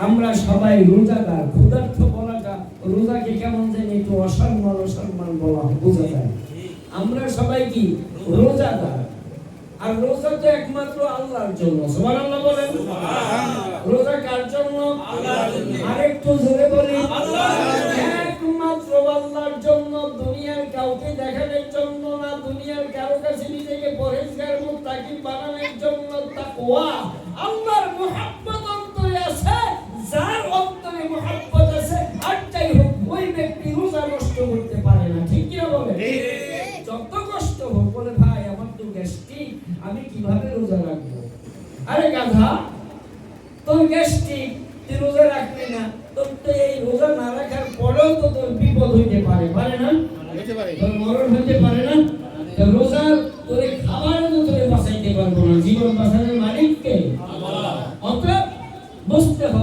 আমরা সবাই রোজাদার। ক্ষুধার্ত বলাটা রোজাকে কেমন জানি একটু অসম্মান বলা বোঝা যায়। আমরা সবাই কি রোজাদার। আর রোজা তো একমাত্র আল্লাহর জন্য। সুবহানাল্লাহ বলেন। রোজা কার জন্য? আল্লাহর জন্য। আরেকটু জোরে বলি, একমাত্র আল্লাহর জন্য। দুনিয়ার কাউকে দেখানোর জন্য না, দুনিয়ার কারো কাছে নিজেকে পরহেজগার মুত্তাকি বানানোর জন্য। তাকওয়া আল্লাহর মুহাব্বত অন্তরে আছে। যার অন্তরে মুহাব্বত আছে, আর যাই হোক ওই ব্যক্তি রোজা নষ্ট করতে পারে না। ঠিক কি না বলেন? যত কষ্ট হোক, বলে ভাই আমার তো গ্যাস্ট্রিক, আমি কিভাবে রোজা রাখবো? আরে গাধা, তোর গ্যাস্ট্রিক, তুই রোজা রাখবি না, তোর তো এই রোজা না রাখার পরেও তো তোর বিপদ হইতে পারে না? তোর মরণ হইতে পারে না? রোজা তোরে খাবারও তো তোরে বাঁচাইতে পারবো না। জীবন বাঁচানোর মালিক কে? অতএব বুঝতে হবে।